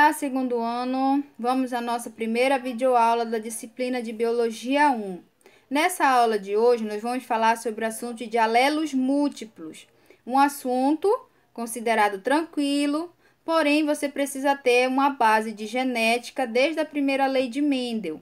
Olá, segundo ano! Vamos à nossa primeira videoaula da disciplina de Biologia 1. Nessa aula de hoje, nós vamos falar sobre o assunto de alelos múltiplos. Um assunto considerado tranquilo, porém você precisa ter uma base de genética desde a primeira lei de Mendel.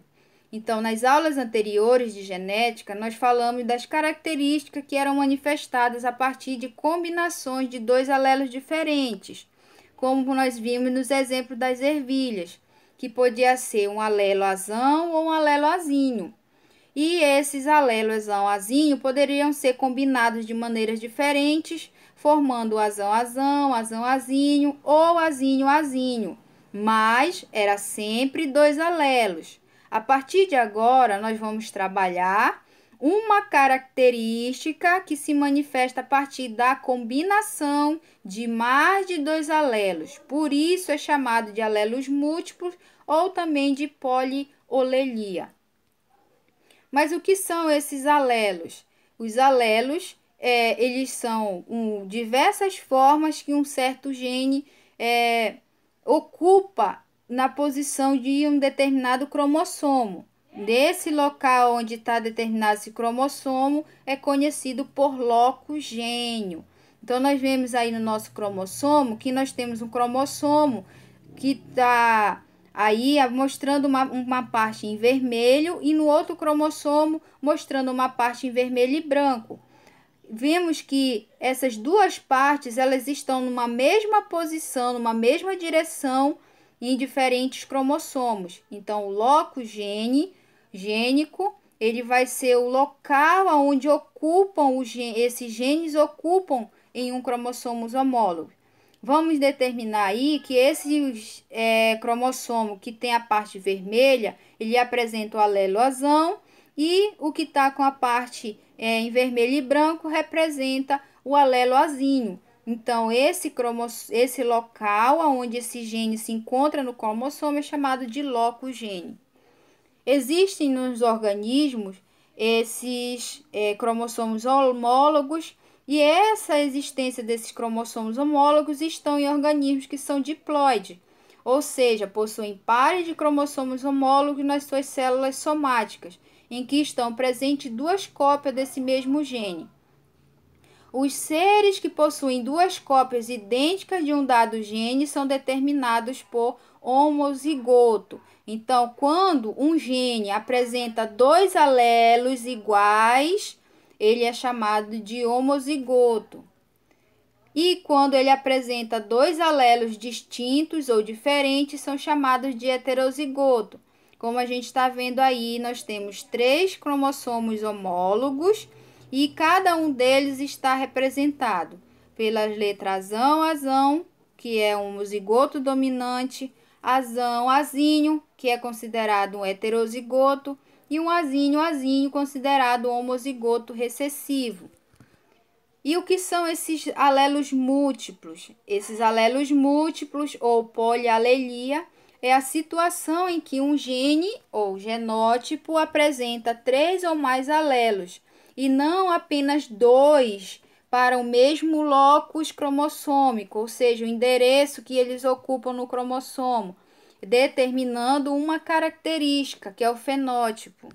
Então, nas aulas anteriores de genética, nós falamos das características que eram manifestadas a partir de combinações de dois alelos diferentes, como nós vimos nos exemplos das ervilhas, que podia ser um alelo azão ou um alelo azinho. E esses alelos azão-azinho poderiam ser combinados de maneiras diferentes, formando o azão-azão, azão-azinho ou azinho-azinho, mas era sempre dois alelos. A partir de agora, nós vamos trabalhar uma característica que se manifesta a partir da combinação de mais de dois alelos. Por isso é chamado de alelos múltiplos ou também de poliolelia. Mas o que são esses alelos? Os alelos, eles são diversas formas que um certo gene ocupa na posição de um determinado cromossomo. Nesse local onde está determinado esse cromossomo é conhecido por locogênio. Então, nós vemos aí no nosso cromossomo que nós temos um cromossomo que está aí mostrando uma parte em vermelho e no outro cromossomo mostrando uma parte em vermelho e branco. Vemos que essas duas partes elas estão numa mesma posição, numa mesma direção em diferentes cromossomos. Então, o locogênico, ele vai ser o local onde esses genes ocupam em um cromossomo homólogo. Vamos determinar aí que esse cromossomo que tem a parte vermelha, ele apresenta o alelo azão e o que está com a parte em vermelho e branco representa o alelo azinho. Então, esse local onde esse gene se encontra no cromossomo é chamado de locogênio. Existem nos organismos esses cromossomos homólogos e essa existência desses cromossomos homólogos estão em organismos que são diploides, ou seja, possuem pares de cromossomos homólogos nas suas células somáticas, em que estão presentes duas cópias desse mesmo gene. Os seres que possuem duas cópias idênticas de um dado gene são determinados por homozigoto. Então, quando um gene apresenta dois alelos iguais, ele é chamado de homozigoto. E quando ele apresenta dois alelos distintos ou diferentes, são chamados de heterozigoto. Como a gente está vendo aí, nós temos 3 cromossomos homólogos e cada um deles está representado pelas letras azão, que é um homozigoto dominante, azinho, que é considerado um heterozigoto, e um azinho, considerado um homozigoto recessivo. E o que são esses alelos múltiplos? Esses alelos múltiplos, ou polialelia, é a situação em que um gene ou genótipo apresenta 3 ou mais alelos, e não apenas 2 para o mesmo locus cromossômico, ou seja, o endereço que eles ocupam no cromossomo, determinando uma característica, que é o fenótipo.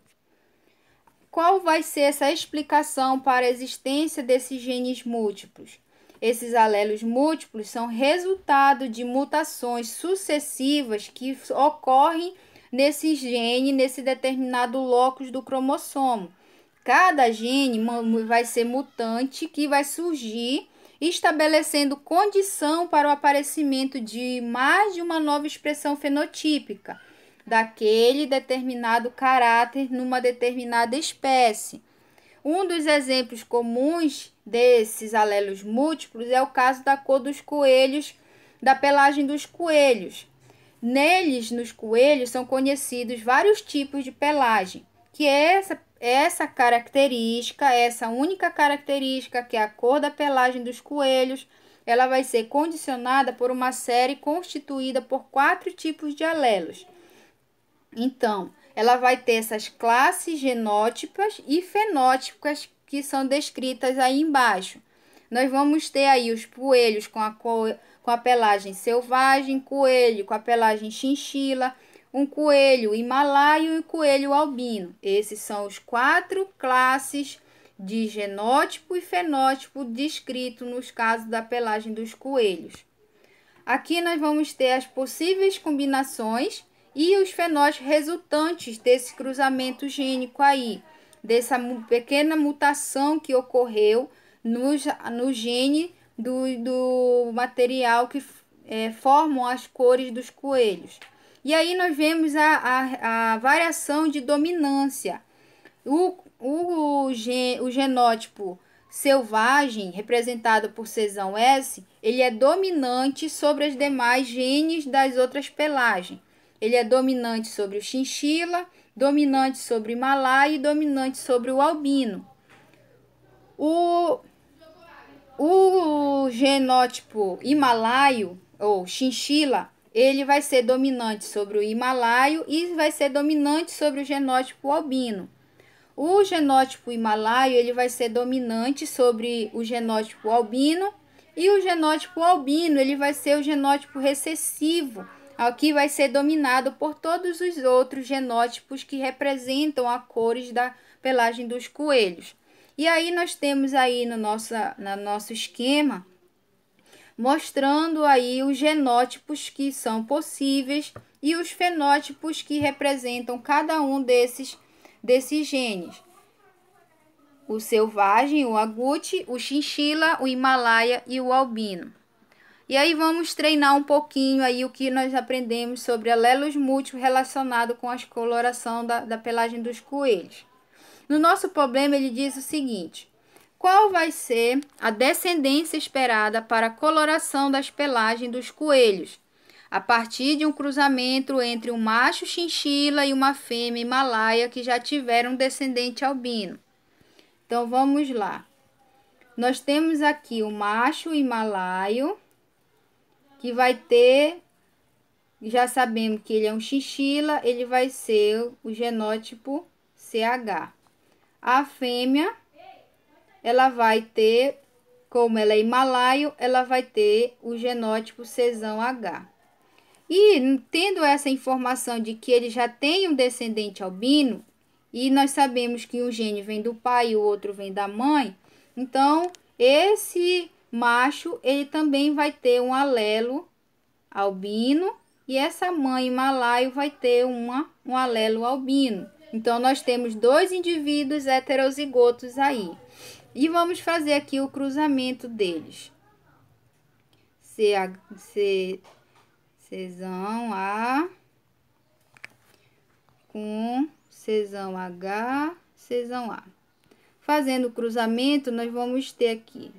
Qual vai ser essa explicação para a existência desses genes múltiplos? Esses alelos múltiplos são resultado de mutações sucessivas que ocorrem nesse gene, nesse determinado locus do cromossomo. Cada gene vai ser mutante que vai surgir, estabelecendo condição para o aparecimento de mais de uma nova expressão fenotípica daquele determinado caráter numa determinada espécie. Um dos exemplos comuns desses alelos múltiplos é o caso da cor dos coelhos, da pelagem dos coelhos. Nos coelhos, são conhecidos vários tipos de pelagem, que é essa característica, essa única característica, que é a cor da pelagem dos coelhos, ela vai ser condicionada por uma série constituída por 4 tipos de alelos. Então, ela vai ter essas classes genótipas e fenótipas que são descritas aí embaixo. nós vamos ter aí os coelhos com a pelagem selvagem, coelho com a pelagem chinchila, um coelho himalaio e um coelho albino. Esses são os 4 classes de genótipo e fenótipo descrito nos casos da pelagem dos coelhos. Aqui nós vamos ter as possíveis combinações e os fenótipos resultantes desse cruzamento gênico aí, dessa pequena mutação que ocorreu no gene do material que formam as cores dos coelhos. E aí nós vemos a variação de dominância. O genótipo selvagem, representado por Czão S, ele é dominante sobre os demais genes das outras pelagens. Ele é dominante sobre o chinchila, dominante sobre o himalaia e dominante sobre o albino. O genótipo himalaio, ou chinchila, ele vai ser dominante sobre o himalaio e vai ser dominante sobre o genótipo albino. O genótipo himalaio ele vai ser dominante sobre o genótipo albino e o genótipo albino ele vai ser o genótipo recessivo, aqui vai ser dominado por todos os outros genótipos que representam as cores da pelagem dos coelhos. E aí nós temos aí no nosso esquema mostrando aí os genótipos que são possíveis e os fenótipos que representam cada um desses genes. O selvagem, o agouti, o chinchila, o himalaia e o albino. E aí vamos treinar um pouquinho aí o que nós aprendemos sobre alelos múltiplos relacionado com a coloração da pelagem dos coelhos. No nosso problema ele diz o seguinte: qual vai ser a descendência esperada para a coloração das pelagens dos coelhos, a partir de um cruzamento entre um macho chinchila e uma fêmea himalaia que já tiveram um descendente albino? Então, vamos lá. Nós temos aqui o macho himalaio, que vai ter, já sabemos que ele é um chinchila, ele vai ser o genótipo CH. A fêmea, ela vai ter, como ela é himalaio, ela vai ter o genótipo Czão H. E tendo essa informação de que ele já tem um descendente albino, e nós sabemos que um gene vem do pai e o outro vem da mãe, então esse macho ele também vai ter um alelo albino e essa mãe himalaio vai ter um alelo albino. Então nós temos 2 indivíduos heterozigotos aí. E vamos fazer aqui o cruzamento deles. Czão A com Czão H, Czão A. Fazendo o cruzamento, nós vamos ter aqui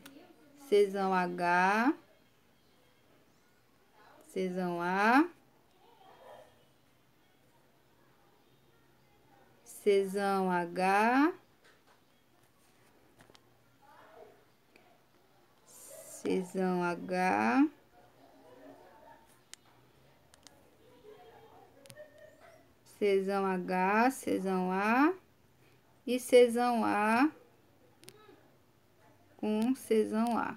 Czão H, Czão A, Czão H, Czão H, Czão H, Czão A e Czão A com Czão A.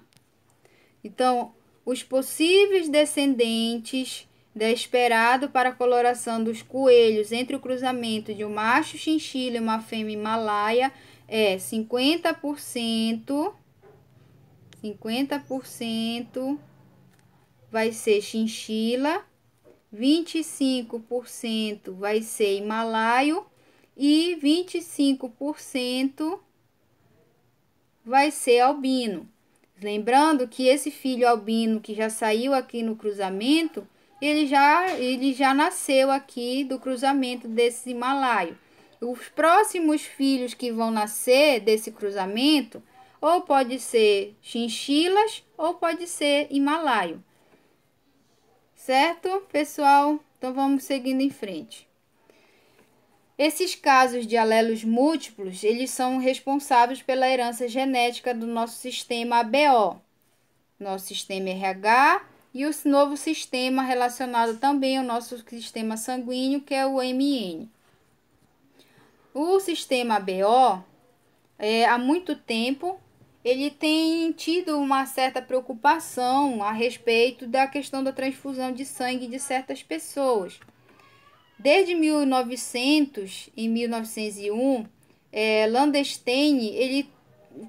Então, os possíveis descendentes esperado para a coloração dos coelhos entre o cruzamento de um macho chinchila e uma fêmea himalaia é 50% vai ser chinchila, 25% vai ser himalaio e 25% vai ser albino. Lembrando que esse filho albino que já saiu aqui no cruzamento, ele já nasceu aqui do cruzamento desse himalaio. Os próximos filhos que vão nascer desse cruzamento, ou pode ser chinchilas ou pode ser himalaio. Certo, pessoal? Então vamos seguindo em frente. Esses casos de alelos múltiplos, eles são responsáveis pela herança genética do nosso sistema ABO, nosso sistema RH e o novo sistema relacionado também ao nosso sistema sanguíneo, que é o MN. O sistema ABO, há muito tempo, ele tem tido uma certa preocupação a respeito da questão da transfusão de sangue de certas pessoas. Desde 1900, em 1901, Landestein ele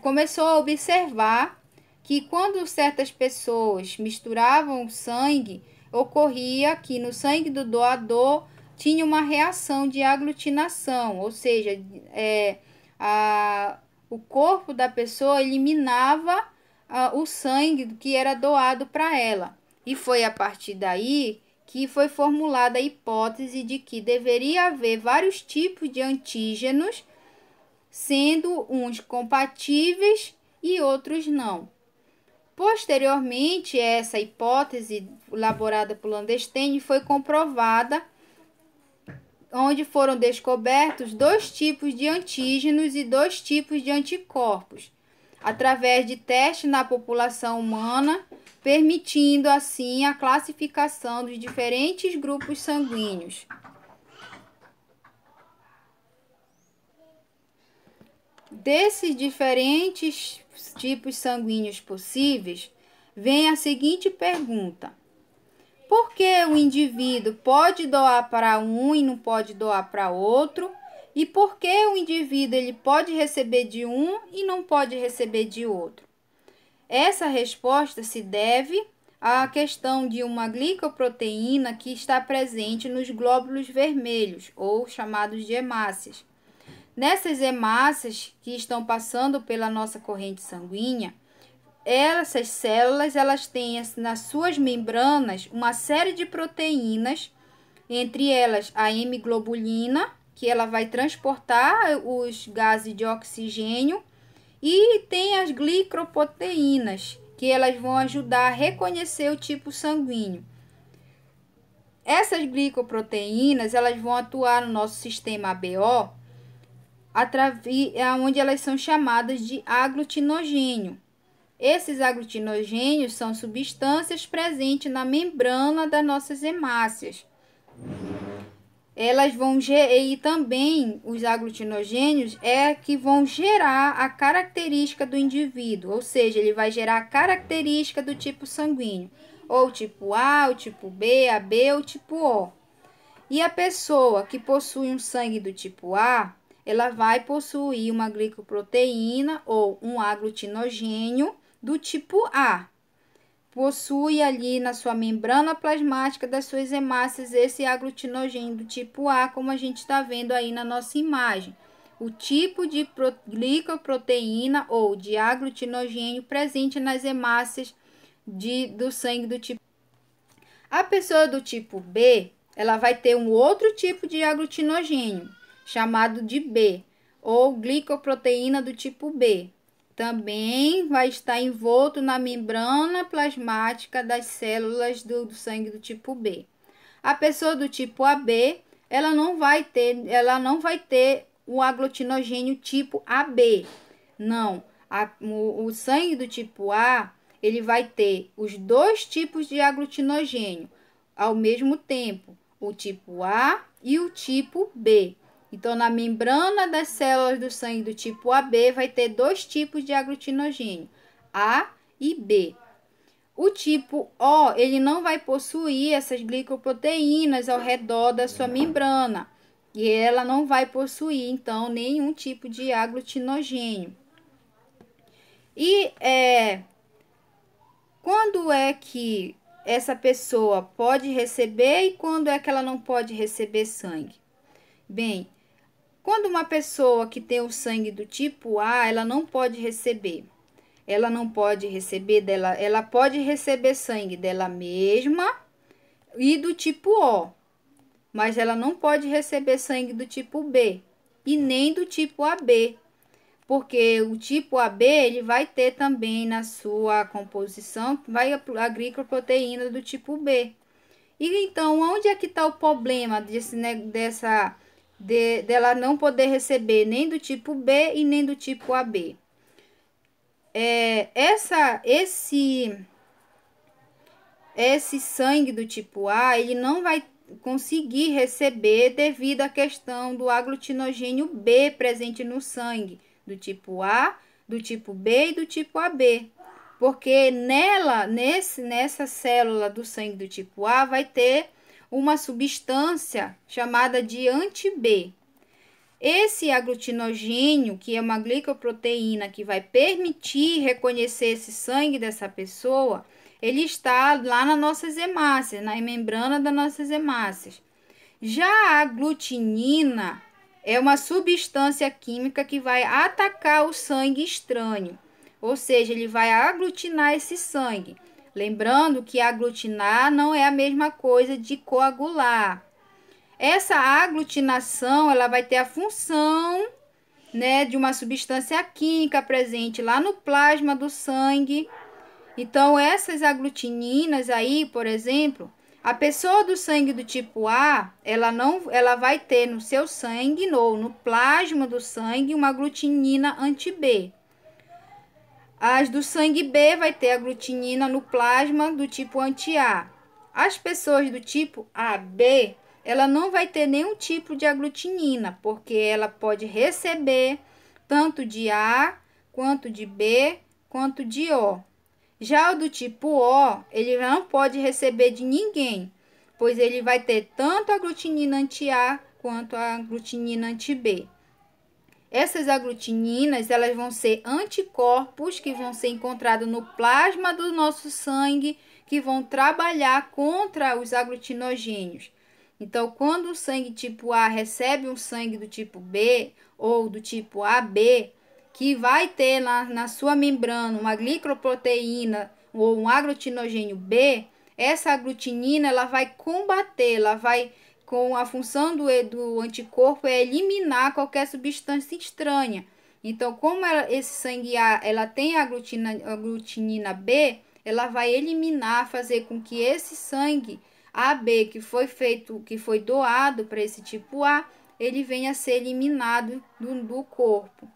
começou a observar que quando certas pessoas misturavam sangue, ocorria que no sangue do doador tinha uma reação de aglutinação, ou seja, o corpo da pessoa eliminava o sangue que era doado para ela. E foi a partir daí que foi formulada a hipótese de que deveria haver vários tipos de antígenos, sendo uns compatíveis e outros não. Posteriormente, essa hipótese elaborada por Landestein foi comprovada, onde foram descobertos 2 tipos de antígenos e 2 tipos de anticorpos, através de testes na população humana, permitindo assim a classificação dos diferentes grupos sanguíneos. Desses diferentes tipos sanguíneos possíveis, vem a seguinte pergunta: por que o indivíduo pode doar para um e não pode doar para outro? E por que o indivíduo ele pode receber de um e não pode receber de outro? Essa resposta se deve à questão de uma glicoproteína que está presente nos glóbulos vermelhos, ou chamados de hemácias. Nessas hemácias que estão passando pela nossa corrente sanguínea, essas células elas têm nas suas membranas uma série de proteínas, entre elas a hemoglobulina, que ela vai transportar os gases de oxigênio, e tem as glicoproteínas, que elas vão ajudar a reconhecer o tipo sanguíneo. Essas glicoproteínas elas vão atuar no nosso sistema ABO, onde elas são chamadas de aglutinogênio. Esses aglutinogênios são substâncias presentes na membrana das nossas hemácias. Elas vão e também os aglutinogênios que vão gerar a característica do indivíduo, ou seja, ele vai gerar a característica do tipo sanguíneo, ou tipo A, o tipo B, AB ou tipo O. E a pessoa que possui um sangue do tipo A, ela vai possuir uma glicoproteína ou um aglutinogênio do tipo A. Possui ali na sua membrana plasmática das suas hemácias esse aglutinogênio do tipo A, como a gente está vendo aí na nossa imagem. O tipo de glicoproteína ou de aglutinogênio presente nas hemácias do sangue do tipo A. A pessoa do tipo B, ela vai ter um outro tipo de aglutinogênio, chamado de B, ou glicoproteína do tipo B. Também vai estar envolto na membrana plasmática das células do sangue do tipo B. A pessoa do tipo AB, ela não vai ter o aglutinogênio tipo AB. Não, o sangue do tipo A, ele vai ter os 2 tipos de aglutinogênio ao mesmo tempo, o tipo A e o tipo B. Então, na membrana das células do sangue do tipo AB vai ter 2 tipos de aglutinogênio, A e B. O tipo O, ele não vai possuir essas glicoproteínas ao redor da sua membrana. E ela não vai possuir, então, nenhum tipo de aglutinogênio. E quando é que essa pessoa pode receber e quando é que ela não pode receber sangue? Bem, quando uma pessoa que tem o sangue do tipo A, ela não pode receber. Ela não pode receber dela, ela pode receber sangue dela mesma e do tipo O, mas ela não pode receber sangue do tipo B e nem do tipo AB, porque o tipo AB ele vai ter também na sua composição a glicoproteína do tipo B. E então, onde é que está o problema dela não poder receber nem do tipo B e nem do tipo AB? Esse sangue do tipo A, ele não vai conseguir receber devido à questão do aglutinogênio B presente no sangue do tipo A do tipo B e do tipo AB. Porque nessa célula do sangue do tipo A vai ter uma substância chamada de anti-B. Esse aglutinogênio, que é uma glicoproteína que vai permitir reconhecer esse sangue dessa pessoa, ele está lá nas nossas hemácias, na membrana das nossas hemácias. Já a aglutinina é uma substância química que vai atacar o sangue estranho, ou seja, ele vai aglutinar esse sangue. Lembrando que aglutinar não é a mesma coisa de coagular. Essa aglutinação, ela vai ter a função, né, de uma substância química presente lá no plasma do sangue. Então, essas aglutininas aí, por exemplo, a pessoa do sangue do tipo A, ela vai ter no seu sangue ou no plasma do sangue uma aglutinina anti-B. As do sangue B vai ter aglutinina no plasma do tipo anti-A. As pessoas do tipo AB, ela não vai ter nenhum tipo de aglutinina, porque ela pode receber tanto de A, quanto de B, quanto de O. Já o do tipo O, ele não pode receber de ninguém, pois ele vai ter tanto a aglutinina anti-A quanto a aglutinina anti-B. Essas aglutininas, elas vão ser anticorpos que vão ser encontrados no plasma do nosso sangue, que vão trabalhar contra os aglutinogênios. Então, quando o sangue tipo A recebe um sangue do tipo B ou do tipo AB, que vai ter na sua membrana uma glicoproteína ou um aglutinogênio B, essa aglutinina ela vai combater, ela vai, com a função do anticorpo, é eliminar qualquer substância estranha. Então, como esse sangue A ela tem a aglutinina B, ela vai eliminar, fazer com que esse sangue AB que foi doado para esse tipo A, ele venha a ser eliminado do corpo.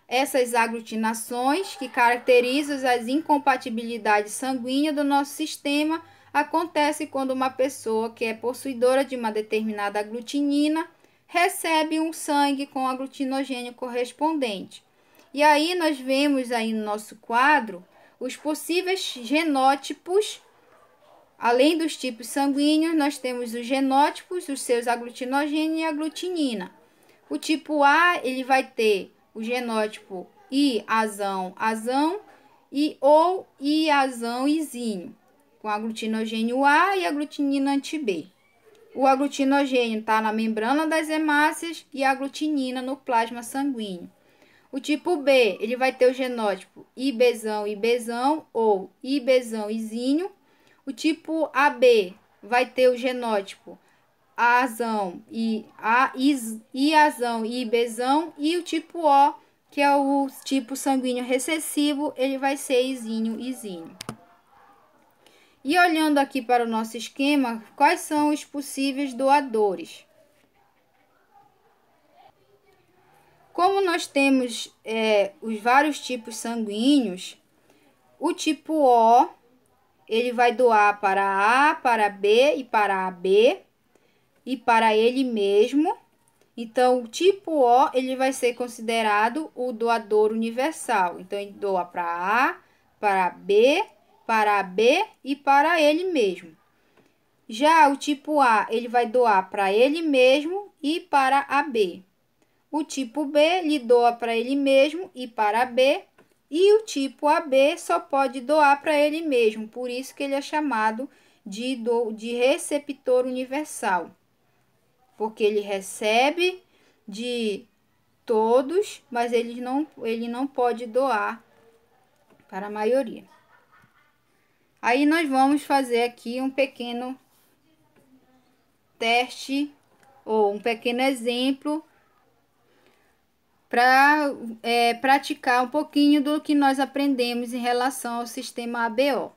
Essas aglutinações, que caracterizam as incompatibilidades sanguíneas do nosso sistema, acontecem quando uma pessoa que é possuidora de uma determinada aglutinina recebe um sangue com aglutinogênio correspondente. E aí nós vemos aí no nosso quadro os possíveis genótipos. Além dos tipos sanguíneos, nós temos os genótipos, os seus aglutinogênios e aglutinina. O tipo A, ele vai ter o genótipo I-azão e ou I-azão-izinho, com aglutinogênio A e aglutinina anti-B. O aglutinogênio está na membrana das hemácias e a aglutinina no plasma sanguíneo. O tipo B, ele vai ter o genótipo IBzão ou IBzão-izinho. O tipo AB vai ter o genótipo Azão e Iazão e Ibzão, e o tipo O, que é o tipo sanguíneo recessivo, ele vai ser Izinho. E olhando aqui para o nosso esquema, quais são os possíveis doadores? Como nós temos os vários tipos sanguíneos, o tipo O, ele vai doar para A, para B e para AB e para ele mesmo. Então, o tipo O, ele vai ser considerado o doador universal. Então, ele doa para A, para B, para AB e para ele mesmo. Já o tipo A, ele vai doar para ele mesmo e para AB. O tipo B, ele doa para ele mesmo e para AB. E o tipo AB só pode doar para ele mesmo. Por isso que ele é chamado de receptor universal. Porque ele recebe de todos, mas ele não pode doar para a maioria. Aí nós vamos fazer aqui um pequeno teste ou um pequeno exemplo para praticar um pouquinho do que nós aprendemos em relação ao sistema ABO.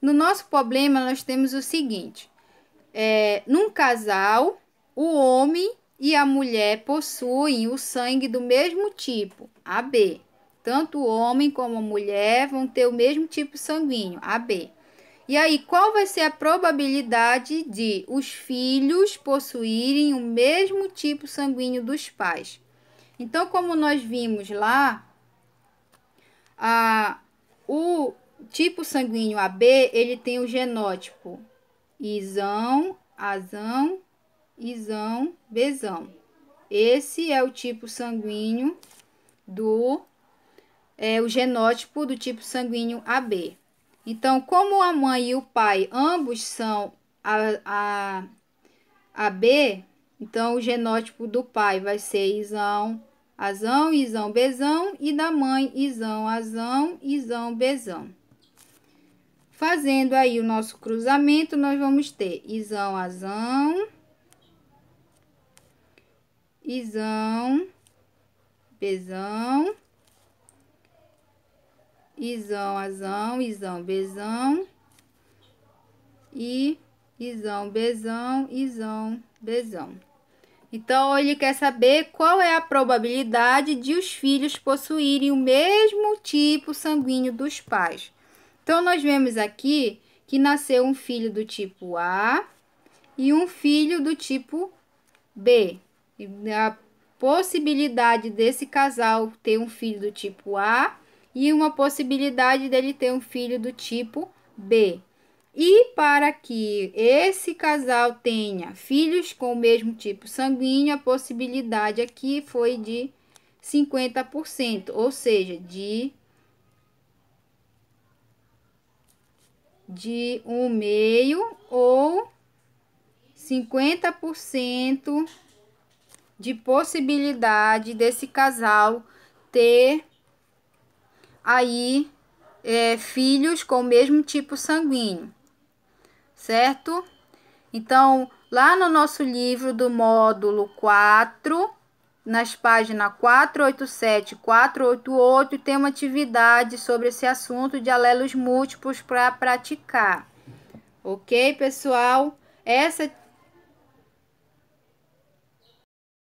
No nosso problema, nós temos o seguinte: num casal, o homem e a mulher possuem o sangue do mesmo tipo, AB. Tanto o homem como a mulher vão ter o mesmo tipo sanguíneo, AB. E aí, qual vai ser a probabilidade de os filhos possuírem o mesmo tipo sanguíneo dos pais? Então, como nós vimos lá, o tipo sanguíneo AB, ele tem o genótipo Izão, Azão, Izão, Bzão. Esse é o tipo sanguíneo o genótipo do tipo sanguíneo AB. Então, como a mãe e o pai ambos são AB, então o genótipo do pai vai ser Izão, Azão, Izão, Bzão, e da mãe Izão, Azão, Izão, Bzão. Fazendo aí o nosso cruzamento, nós vamos ter Izão, Azão, Izão, Bzão, Izão, Azão, Izão, Bzão e Izão, Bzão, Izão, Bzão. Então, ele quer saber qual é a probabilidade de os filhos possuírem o mesmo tipo sanguíneo dos pais. Então, nós vemos aqui que nasceu um filho do tipo A e um filho do tipo B. E a possibilidade desse casal ter um filho do tipo A e uma possibilidade dele ter um filho do tipo B. E para que esse casal tenha filhos com o mesmo tipo sanguíneo, a possibilidade aqui foi de 50%, ou seja, de 1/2 ou 50% de possibilidade desse casal ter aí filhos com o mesmo tipo sanguíneo, certo? Então, lá no nosso livro do módulo 4, nas páginas 487 e 488, tem uma atividade sobre esse assunto de alelos múltiplos para praticar. Ok, pessoal? Essa